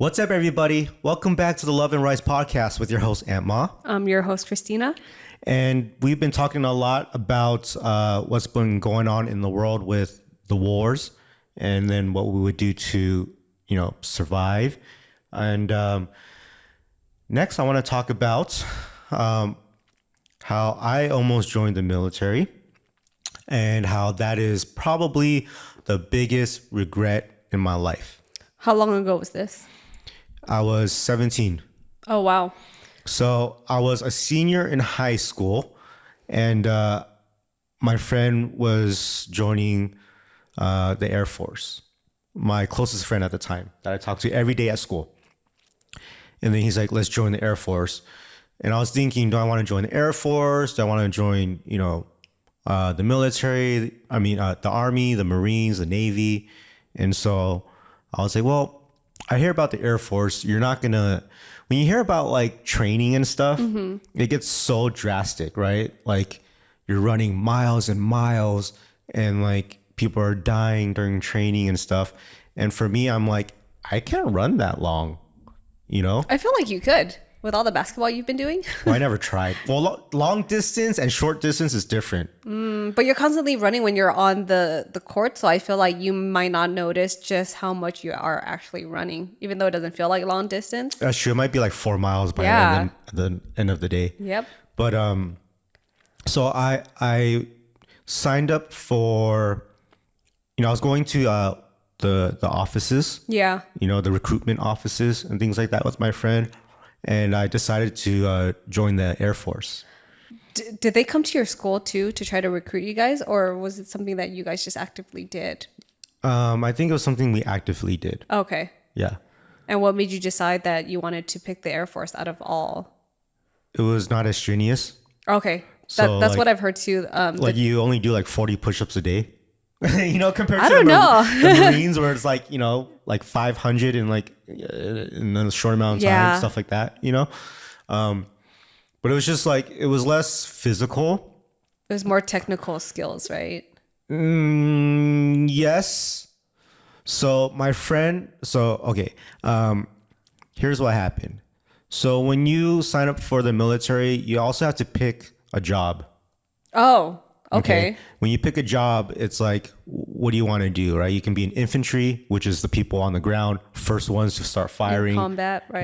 What's up, everybody? Welcome back to the Love and Rise podcast with your host, Aunt Ma. I'm your host, Christina. And we've been talking a lot about what's been going on in the world with the wars and then what we would do to, survive. And next, I want to talk about how I almost joined the military and how that is probably the biggest regret in my life. How long ago was this? I was 17. Oh, wow. So I was a senior in high school, and my friend was joining the Air Force, my closest friend at the time that I talked to every day at school. And then he's like, let's join the Air Force. And I was thinking, do I want to join the Air Force? Do I want to join, the military? The Army, the Marines, the Navy. And so I was like, well, I hear about the Air Force. You're not going to, when you hear about like training and stuff, it gets so drastic, right? Like you're running miles and miles and like people are dying during training and stuff. And for me, I'm like, I can't run that long, I feel like you could with all the basketball you've been doing. Well, I never tried. Well, long distance and short distance is different. But you're constantly running when you're on the court. So I feel like you might not notice just how much you are actually running, even though it doesn't feel like long distance. That's true. It might be like 4 miles by the end of the day. Yep. But so I signed up for, I was going to the offices. Yeah. The recruitment offices and things like that with my friend. And I decided to join the Air Force. Did they come to your school too to try to recruit you guys, or was it something that you guys just actively did? I think it was something we actively did. Okay. Yeah. And what made you decide that you wanted to pick the Air Force out of all? It was not as strenuous. Okay. So, that's what I've heard too. You only do like 40 push-ups a day. Compared to the Marines where it's like 500 in in a short amount of time, stuff like that, but it was just like, it was less physical. It was more technical skills, right? Yes. So my friend, here's what happened. So when you sign up for the military, you also have to pick a job. Oh, okay. When you pick a job, it's like, what do you want to do, right? You can be in infantry, which is the people on the ground, first ones to start firing. In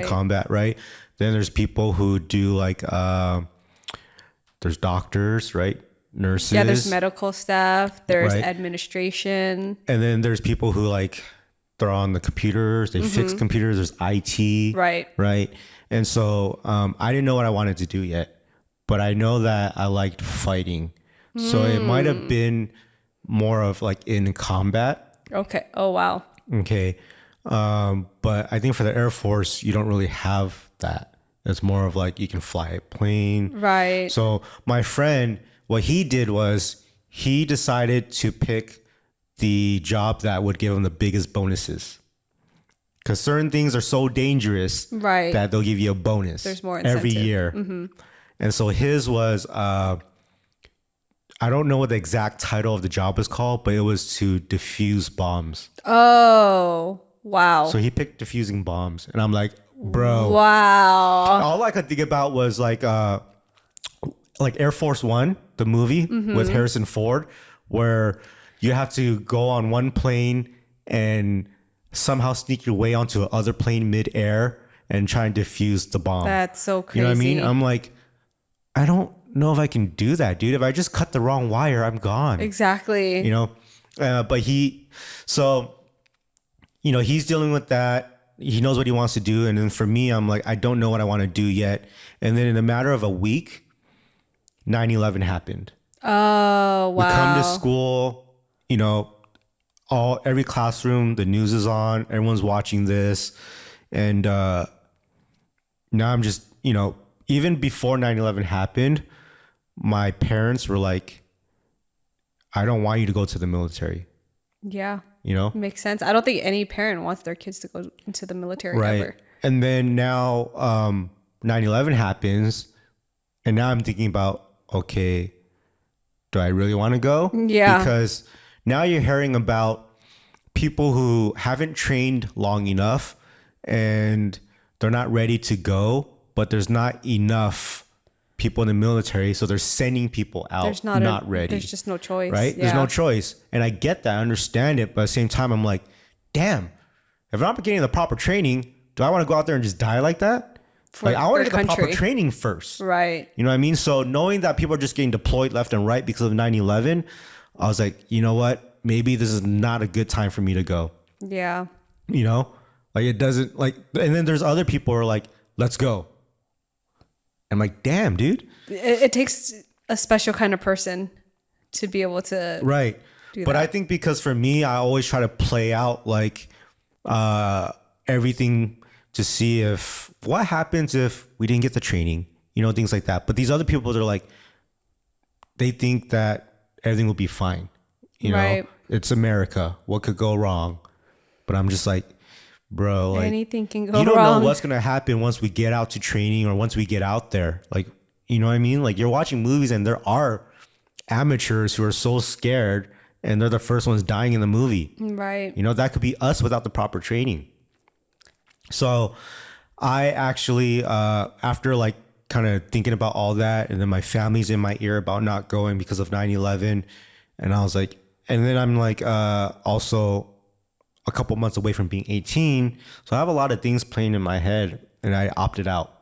combat, right? Then there's people who do there's doctors, right? Nurses. Yeah, there's medical staff, there's administration. And then there's people who they're on the computers, they fix computers, there's IT. Right? And so I didn't know what I wanted to do yet, but I know that I liked fighting. So it might have been more of in combat. Okay. Oh, wow. Okay. But I think for the Air Force, you don't really have that. It's more of you can fly a plane. Right. So my friend, what he did was he decided to pick the job that would give him the biggest bonuses. Because certain things are so dangerous that they'll give you a bonus. There's more incentive. Every year. And so his was... I don't know what the exact title of the job was called, but it was to defuse bombs. Oh, wow. So he picked defusing bombs. And I'm like, bro. Wow. All I could think about was Air Force One, the movie with Harrison Ford, where you have to go on one plane and somehow sneak your way onto another plane midair and try and defuse the bomb. That's so crazy. You know what I mean? I'm like, I don't know if I can do that, dude. If I just cut the wrong wire, I'm gone. Exactly. But he's dealing with that. He knows what he wants to do. And then for me, I'm like, I don't know what I want to do yet. And then in a matter of a week, 9/11 happened. Oh, wow. We come to school, every classroom, the news is on, everyone's watching this. And now I'm just, even before 9/11 happened, my parents were like, I don't want you to go to the military. Yeah. Makes sense. I don't think any parent wants their kids to go into the military ever. And then now 9/11 happens. And now I'm thinking about, okay, do I really want to go? Yeah. Because now you're hearing about people who haven't trained long enough and they're not ready to go, but there's not enough people in the military, so they're sending people out not ready. There's just no choice. Right? Yeah. There's no choice. And I get that, I understand it, but at the same time, I'm like, damn, if I'm not getting the proper training, do I want to go out there and just die like that? Like, I want to get the proper training first. Right. You know what I mean? So knowing that people are just getting deployed left and right because of 9/11, I was like, you know what? Maybe this is not a good time for me to go. Yeah. You know? Like, it doesn't, like, and then there's other people who are like, let's go. I'm like, damn, dude. It takes a special kind of person to be able to Right. do But that. I think because for me, I always try to play out like everything to see if what happens if we didn't get the training, you know, things like that. But these other people, they're like, they think that everything will be fine. You know, Right. it's America. What could go wrong? But I'm just like, bro, like, anything can go you don't wrong. know what's going to happen once we get out to training or once we get out there. Like, you know what I mean? Like, you're watching movies and there are amateurs who are so scared and they're the first ones dying in the movie. Right. You know, that could be us without the proper training. So I actually, after like kind of thinking about all that, and then my family's in my ear about not going because of 9/11. And I was like, and then I'm like, also a couple months away from being 18. So I have a lot of things playing in my head and I opted out.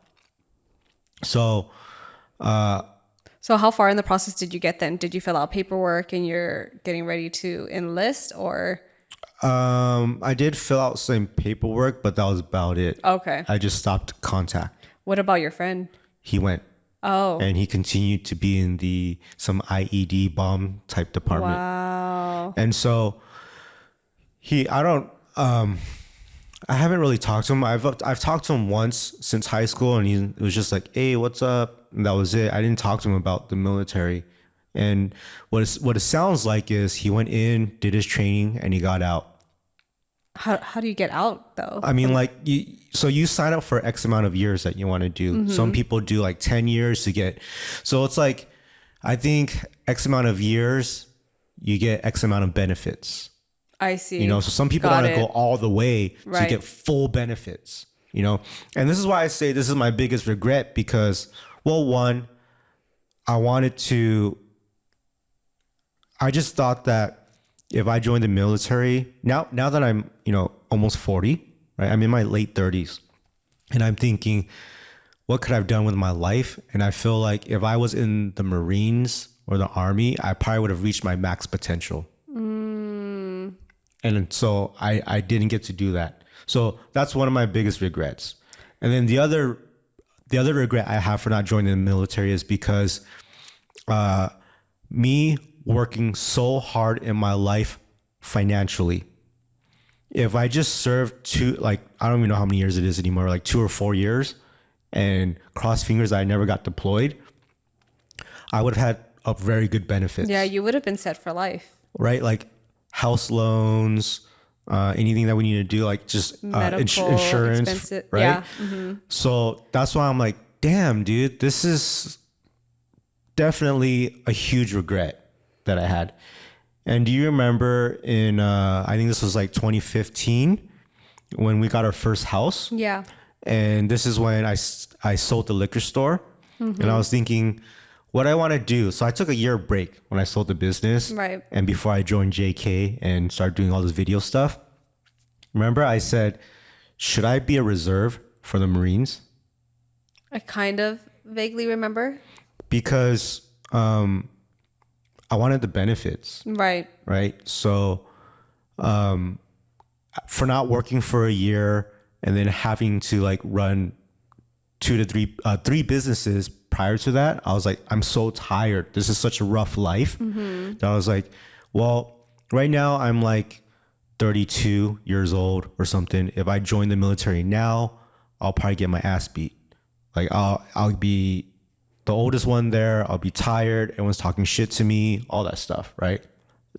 So, So how far in the process did you get then? Did you fill out paperwork and you're getting ready to enlist, or? I did fill out some paperwork, but that was about it. Okay. I just stopped contact. What about your friend? He went. Oh. And he continued to be in some IED bomb type department. Wow. And so I haven't really talked to him. I've talked to him once since high school, and it was just like, hey, what's up? And that was it. I didn't talk to him about the military. And what it sounds like is he went in, did his training, and he got out. How do you get out though? I mean, like, you sign up for X amount of years that you want to do. Mm-hmm. Some people do like 10 years to get. So it's like, I think X amount of years, you get X amount of benefits. I see. You know, so some people Got want to it. go all the way to Right. get full benefits, you know? And this is why I say this is my biggest regret because, well, one, I just thought that if I joined the military, now that I'm, you know, almost 40, right? I'm in my late 30s and I'm thinking, what could I have done with my life? And I feel like if I was in the Marines or the Army, I probably would have reached my max potential. And so I didn't get to do that. So that's one of my biggest regrets. And then the other regret I have for not joining the military is because me working so hard in my life financially. If I just served I don't even know how many years it is anymore, like 2 or 4 years, and cross fingers I never got deployed, I would have had a very good benefits. Yeah, you would have been set for life. Right? Like house loans, anything that we need to do, like just Medical insurance, expenses. right? Yeah. Mm-hmm. So that's why I'm like, damn, dude, this is definitely a huge regret that I had. And do you remember I think this was like 2015 when we got our first house? Yeah. And this is when I sold the liquor store. And I was thinking, what I want to do. So I took a year break when I sold the business. Right. And before I joined JK and started doing all this video stuff. Remember I said, should I be a reserve for the Marines? I kind of vaguely remember. Because I wanted the benefits. Right. Right. So for not working for a year and then having to like run 2 to 3 businesses prior to that, I was like, I'm so tired. This is such a rough life. That I was like, well, right now I'm like 32 years old or something. If I join the military now, I'll probably get my ass beat. Like I'll be the oldest one there. I'll be tired. Everyone's talking shit to me, all that stuff, right?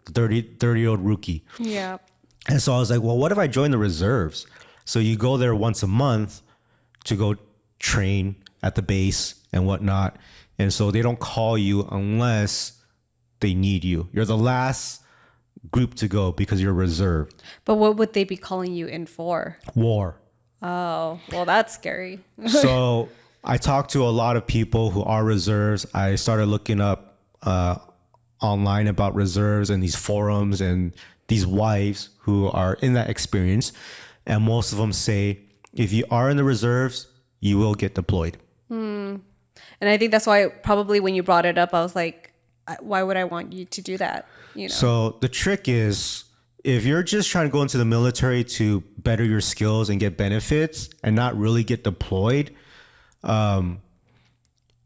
30-year-old rookie. Yeah. And so I was like, well, what if I join the reserves? So you go there once a month to go train at the base and whatnot. And so they don't call you unless they need you. You're the last group to go because you're reserved. But what would they be calling you in for? War. Oh, well, that's scary. So I talked to a lot of people who are reserves. I started looking up online about reserves and these forums and these wives who are in that experience. And most of them say, if you are in the reserves, you will get deployed. And I think that's why probably when you brought it up, I was like, why would I want you to do that? You know? So the trick is, if you're just trying to go into the military to better your skills and get benefits and not really get deployed, when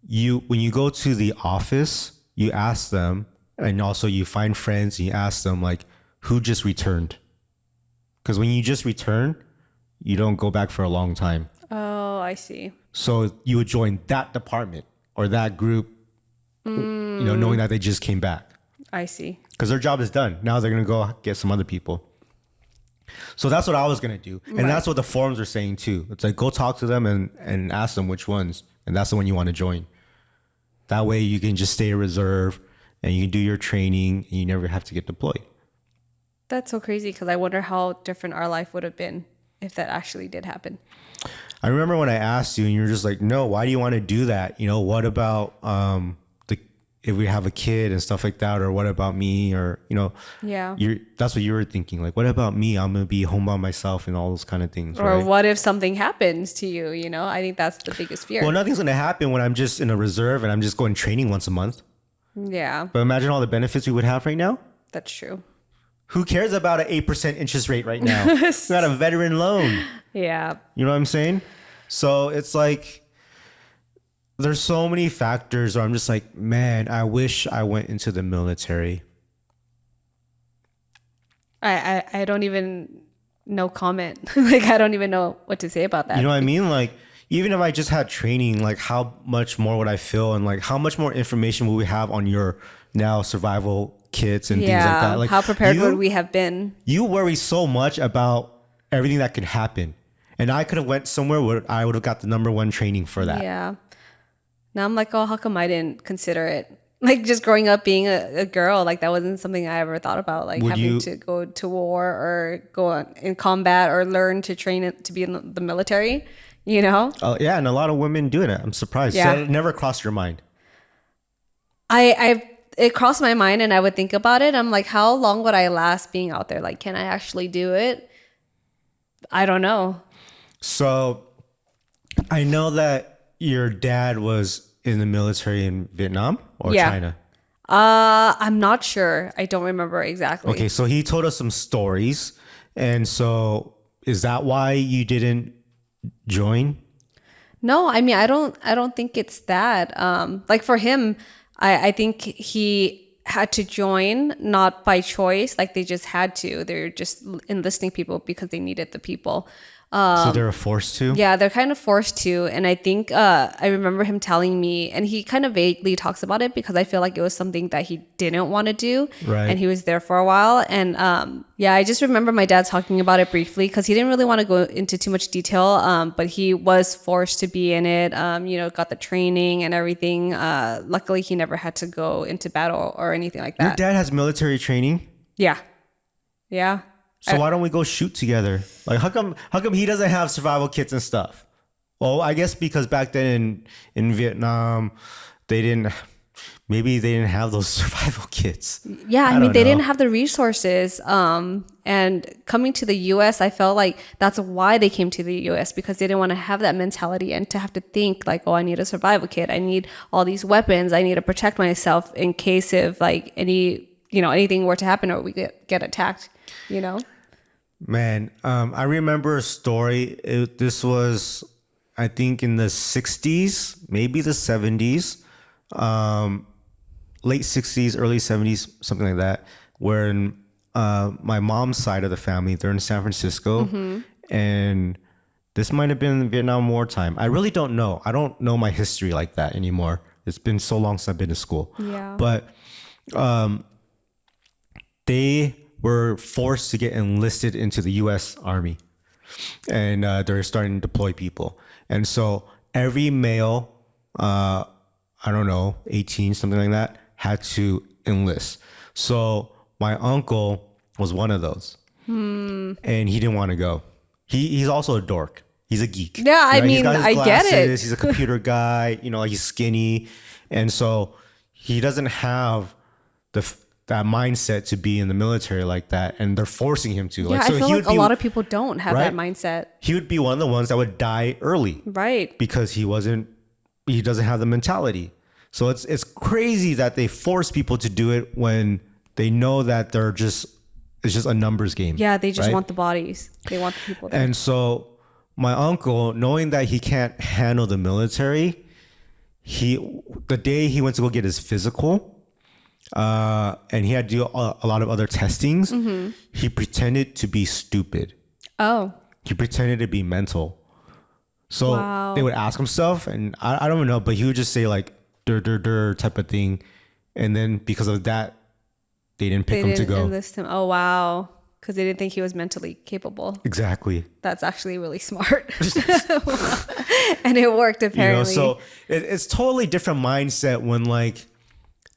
you go to the office, you ask them, and also you find friends and you ask them like, who just returned? Because when you just return, you don't go back for a long time. Oh, I see. So you would join that department or that group, knowing that they just came back. I see. Because their job is done. Now they're going to go get some other people. So that's what I was going to do. And that's what the forums are saying too. It's like, go talk to them and ask them which ones. And that's the one you want to join. That way you can just stay a reserve and you can do your training and you never have to get deployed. That's so crazy because I wonder how different our life would have been if that actually did happen. I remember when I asked you and you were just like, no, why do you want to do that? What about if we have a kid and stuff like that, or what about me? Or, Yeah. That's what you were thinking. Like, what about me? I'm going to be home by myself and all those kind of things. Or right? what if something happens to you? I think that's the biggest fear. Well, nothing's going to happen when I'm just in a reserve and I'm just going training once a month. Yeah, But imagine all the benefits we would have right now. that's true. Who cares about an 8% interest rate right now? We got a veteran loan. Yeah. You know what I'm saying? So it's like, there's so many factors where I'm just like, man, I wish I went into the military. I don't even know comment. Like, I don't even know what to say about that. You know what I mean? Like, even if I just had training, like how much more would I feel? And like, how much more information would we have on your now survival kits and things like that? Like, how prepared would we have been? You worry so much about everything that could happen. And I could have went somewhere where I would have got the #1 training for that. Yeah. Now I'm like, oh, how come I didn't consider it? Like, just growing up being a girl, like that wasn't something I ever thought about. Like having to go to war or go in combat or learn to train it to be in the military, Yeah, and a lot of women doing it. I'm surprised. Yeah. So it never crossed your mind. It crossed my mind and I would think about it. I'm like, how long would I last being out there? Like, can I actually do it? I don't know. So I know that your dad was in the military in Vietnam or China. I'm not sure. I don't remember exactly. Okay, so he told us some stories. And so is that why you didn't join? No, I mean, I don't think it's that. Like for him, I think he had to join, not by choice. Like they just had to. They're just enlisting people because they needed the people. So they're forced to? Yeah, they're kind of forced to. And I think I remember him telling me, and he kind of vaguely talks about it because I feel like it was something that he didn't want to do. Right. And he was there for a while. And I just remember my dad talking about it briefly because he didn't really want to go into too much detail. But he was forced to be in it, got the training and everything. Luckily, he never had to go into battle or anything like that. Your dad has military training? Yeah. Yeah. So why don't we go shoot together? Like, how come he doesn't have survival kits and stuff? Well, I guess because back then in Vietnam, maybe they didn't have those survival kits. Yeah, I mean, they didn't have the resources. And coming to the U.S., I felt like that's why they came to the U.S. because they didn't want to have that mentality and to have to think like, oh, I need a survival kit. I need all these weapons. I need to protect myself in case of like anything were to happen or we get attacked, Man, I remember a story. This was, I think, in the 60s, maybe the 70s, late 60s, early 70s, something like that, where my mom's side of the family, they're in San Francisco. And this might have been Vietnam War time. I really don't know. I don't know my history like that anymore. It's been so long since I've been to school. Yeah. But they were forced to get enlisted into the U.S. Army, and they're starting to deploy people. And so every male, 18, something like that, had to enlist. So my uncle was one of those, and he didn't want to go. He's also a dork. He's a geek. Yeah, I He's mean, got his I get it. glasses, he's a computer guy, like he's skinny. And so he doesn't have that mindset to be in the military like that. And they're forcing him to. Yeah, so I feel he like would a be, lot of people don't have that right? mindset. He would be one of the ones that would die early. Right. Because he doesn't have the mentality. So it's crazy that they force people to do it when they know that it's just a numbers game. Yeah, they just right? want the bodies. They want the people there. And so my uncle, knowing that he can't handle the military, the day he went to go get his physical, and he had to do a lot of other testings, he pretended to be stupid. Oh. He pretended to be mental. So Wow. they would ask him stuff, and I don't know, but he would just say like dur type of thing, and then because of that, they didn't pick him to go. Enlist him. Oh wow, because they didn't think he was mentally capable. Exactly. That's actually really smart, and it worked apparently. So it's totally different mindset when like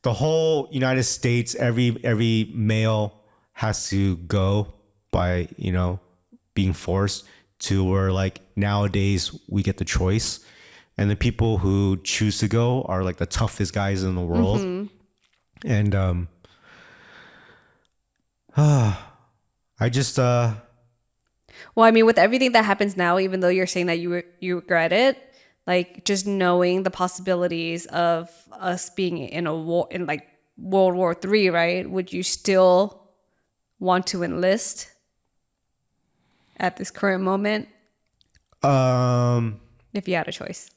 the whole United States, every male has to go by being forced to where like nowadays we get the choice, and the people who choose to go are like the toughest guys in the world. And I just well, I mean, with everything that happens now, even though you're saying that you regret it, like just knowing the possibilities of us being in a war, in like World War III, right? Would you still want to enlist at this current moment if you had a choice?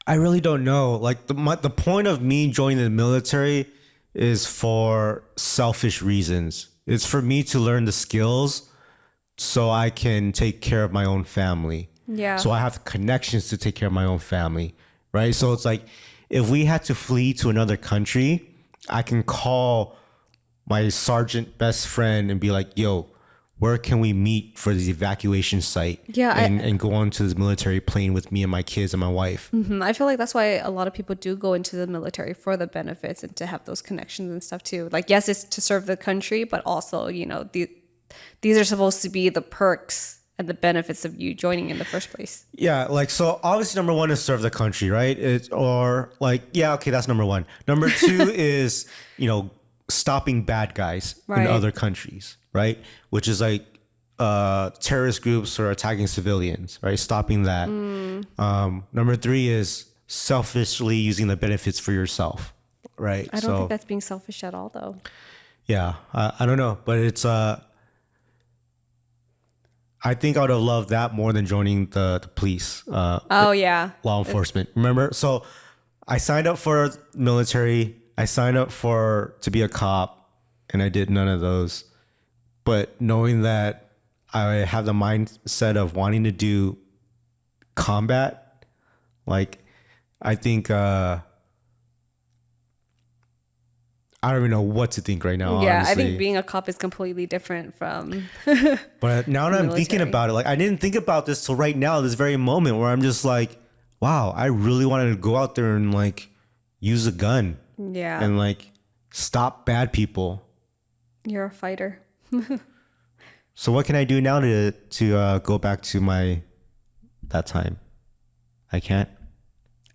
I really don't know. Like the point of me joining the military is for selfish reasons. It's for me to learn the skills so I can take care of my own family. Yeah. So I have connections to take care of my own family, right? So it's like if we had to flee to another country, I can call my sergeant best friend and be like, yo, where can we meet for the evacuation site? Yeah, and go on to this military plane with me and my kids and my wife. I feel like that's why a lot of people do go into the military, for the benefits and to have those connections and stuff too. Like, yes, it's to serve the country, but also, these are supposed to be the perks and the benefits of you joining in the first place. Yeah, like, so obviously number one is serve the country, right? That's number one. Number two is, stopping bad guys in Right. other countries, right? Which is like terrorist groups or attacking civilians, right? Stopping that. Number three is selfishly using the benefits for yourself, right? I don't think that's being selfish at all, though. Yeah, I don't know, but it's I think I would have loved that more than joining the police. Yeah. Law enforcement. Remember? So I signed up for military. I signed up to be a cop, and I did none of those. But knowing that I have the mindset of wanting to do combat, like I think I don't even know what to think right now. Yeah, honestly. I think being a cop is completely different from. But now that I'm thinking military. about it, like I didn't think about this till right now, this very moment where I'm just like, wow, I really wanted to go out there and like use a gun Yeah, and like stop bad people. you're a fighter. So what can I do now to go back to that time? I can't.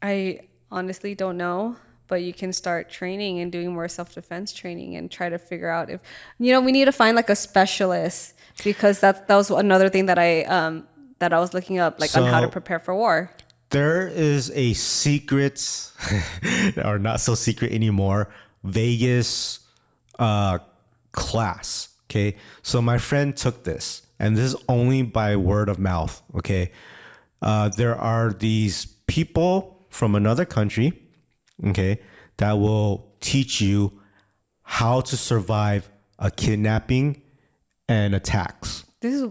I honestly don't know, but you can start training and doing more self-defense training and try to figure out if, we need to find like a specialist, because that was another thing that I was looking up, like on how to So- prepare for war. There is a secret, or not so secret anymore, Vegas class. Okay. So my friend took this, and this is only by word of mouth. Okay. There are these people from another country, okay, that will teach you how to survive a kidnapping and attacks. This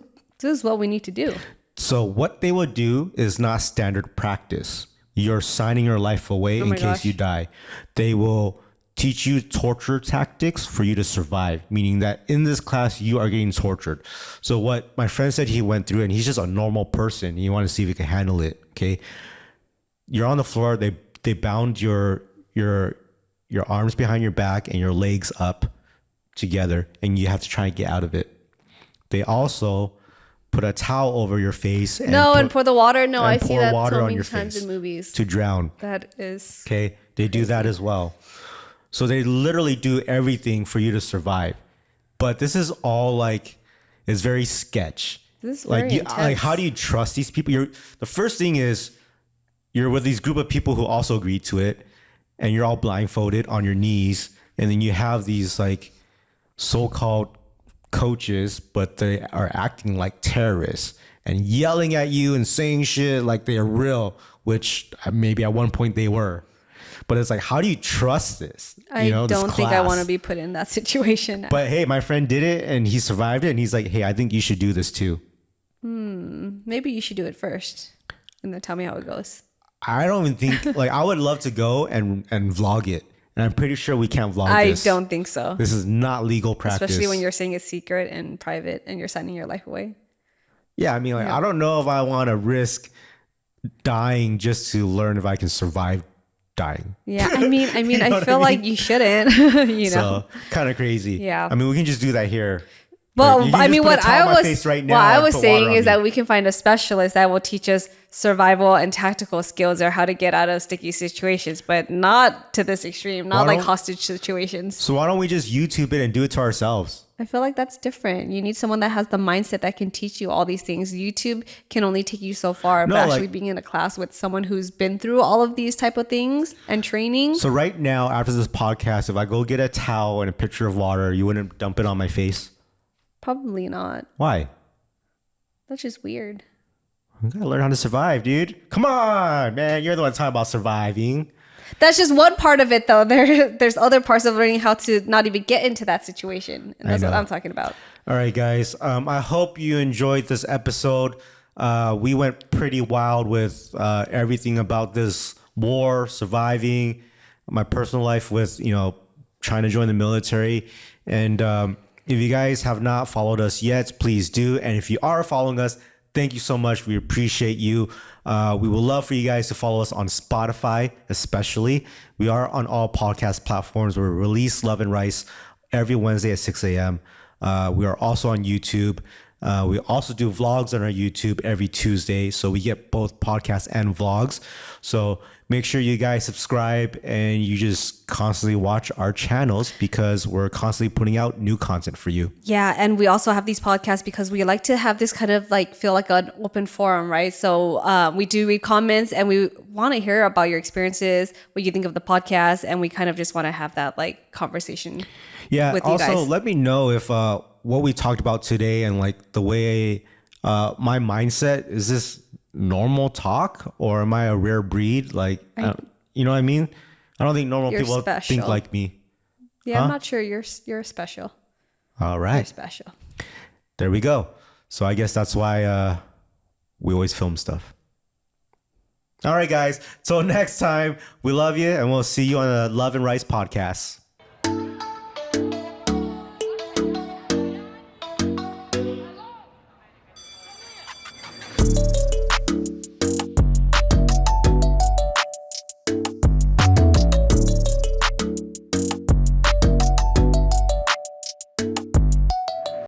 is what we need to do. So what they would do is not standard practice. You're signing your life away in my case gosh. you die. They will teach you torture tactics for you to survive, meaning that in this class, you are getting tortured. So what my friend said he went through, and he's just a normal person. You want to see if he can handle it, okay? You're on the floor. They bound your arms behind your back and your legs up together, and you have to try and get out of it. They also put a towel over your face and and pour the water. No, I see pour that water so on many your times face in movies. to drown. That is Okay, they do that as well. So they literally do everything for you to survive. But this is all like, it's very sketch. This is Like, very intense. how do you trust these people? The first thing is you're with these group of people who also agreed to it, and you're all blindfolded on your knees, and then you have these like so-called coaches, but they are acting like terrorists and yelling at you and saying shit like they're real, which maybe at one point they were. But it's like, how do you trust this? I this don't think I class? want to be put in that situation now. But hey, my friend did it and he survived it, and he's like, hey, I think you should do this too. Maybe you should do it first and then tell me how it goes. I don't even think, like, I would love to go and vlog it. And I'm pretty sure we can't vlog I this. don't think so. This is not legal practice. Especially when you're saying it's secret and private and you're signing your life away. Yeah, I mean, like, I don't know if I want to risk dying just to learn if I can survive dying. Yeah, I mean, You know I what feel I like mean? you shouldn't, So kind of crazy. Yeah. I mean, we can just do that here. Well, You can I just mean, put a what towel I on my was face right what now I and was put saying water on is me. that we can find a specialist that will teach us survival and tactical skills or how to get out of sticky situations, but not to this extreme, not Why like don't- hostage situations. So why don't we just YouTube it and do it to ourselves? I feel like that's different. You need someone that has the mindset that can teach you all these things. YouTube can only take you so far, No, but actually like- being in a class with someone who's been through all of these type of things and training. So right now, after this podcast, if I go get a towel and a pitcher of water, you wouldn't dump it on my face? Probably not. Why? That's just weird. You gotta learn how to survive, dude. Come on, man. You're the one talking about surviving. That's just one part of it, though. There's other parts of learning how to not even get into that situation, and that's what know. I'm talking about. All right, guys. I hope you enjoyed this episode. We went pretty wild with everything about this war, surviving, my personal life with, trying to join the military. And if you guys have not followed us yet, please do. And if you are following us, thank you so much. We appreciate you. We would love for you guys to follow us on Spotify, especially. We are on all podcast platforms. We release Love and Rice every Wednesday at 6 a.m. We are also on YouTube. We also do vlogs on our YouTube every Tuesday. So we get both podcasts and vlogs. So make sure you guys subscribe and you just constantly watch our channels because we're constantly putting out new content for you. Yeah, and we also have these podcasts because we like to have this kind of like feel like an open forum, right? So we do read comments and we want to hear about your experiences, what you think of the podcast, and we kind of just want to have that like conversation. Yeah. With you Also, guys. let me know if what we talked about today and like the way my mindset, is this normal talk or am I a rare breed? Like, you know what I mean? I don't think normal You're people special. think like me. Yeah, I'm not sure. You're special. All You're right. special. There we go. So I guess that's why we always film stuff. All right, guys. Till next time, we love you and we'll see you on the Love and Rice podcast.